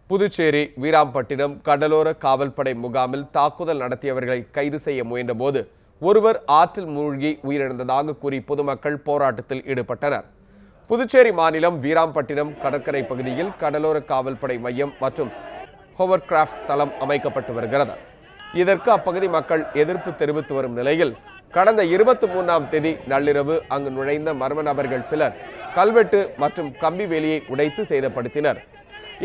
புதுச்சேரி வீராம்பட்டினம் கடலோர காவல்படை முகாமில் தாக்குதல் நடத்தியவர்களை கைது செய்ய முயன்றபோது ஒருவர் ஆற்றில் மூழ்கி உயிரிழந்ததாக கூறி பொதுமக்கள் போராட்டத்தில் ஈடுபட்டனர். புதுச்சேரி மாநிலம் வீராம்பட்டினம் கடற்கரை பகுதியில் கடலோர காவல்படை மையம் மற்றும் ஹோவர்கிராஃப்ட் தளம் அமைக்கப்பட்டு வருகிறது. இதற்கு அப்பகுதி மக்கள் எதிர்ப்பு தெரிவித்து வரும் நிலையில் கடந்த 23ஆம் தேதி நள்ளிரவு அங்கு நுழைந்த மர்ம நபர்கள் சிலர் கல்வெட்டு மற்றும் கம்பி வேலியை உடைத்து சேதப்படுத்தினர்.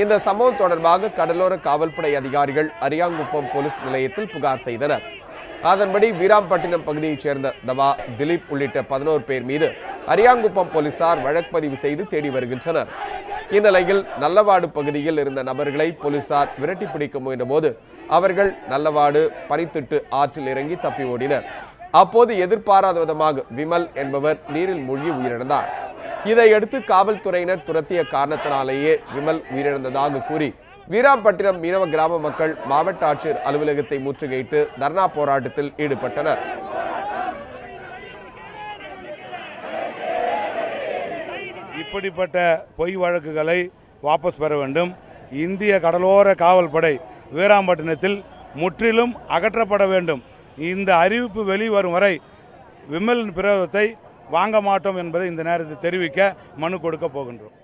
இந்த சம்பவம் தொடர்பாக கடலோர காவல்படை அதிகாரிகள் அரியாங்குப்பம் போலீஸ் நிலையத்தில் புகார் செய்தனர். அதன்படி வீராம்பட்டினம் பகுதியைச் சேர்ந்த தவா, திலீப் உள்ளிட்ட 11 பேர் மீது அரியாங்குப்பம் போலீசார் வழக்குப்பதிவு செய்து தேடி வருகின்றனர். இந்நிலையில் நல்லவாடு பகுதியில் இருந்த நபர்களை போலீசார் விரட்டி பிடிக்க முயன்றபோது அவர்கள் நல்லவாடு பனித்திட்டு ஆற்றில் இறங்கி தப்பி ஓடினர். அப்போது எதிர்பாராத விதமாக விமல் என்பவர் நீரில் மூழ்கி உயிரிழந்தார். இதையடுத்து காவல்துறையினர் துரத்திய காரணத்தினாலேயே விமல் உயிரிழந்ததாக கூறி வீராம்பட்டினம் மீனவ கிராம மக்கள் மாவட்ட ஆட்சியர் அலுவலகத்தை முற்றுகையிட்டு தர்ணா போராட்டத்தில் ஈடுபட்டனர். இப்படிப்பட்ட பொய் வழக்குகளை வாபஸ் பெற வேண்டும். இந்திய கடலோர காவல்படை வீராம்பட்டினத்தில் முற்றிலும் அகற்றப்பட வேண்டும். இந்த அறிவிப்பு வெளிவரும் வரை விமலின் பிரயோகத்தை வாங்க மாட்டோம் என்பதை இந்த நேரத்தில் தெரிவிக்க மனு கொடுக்க போகின்றோம்.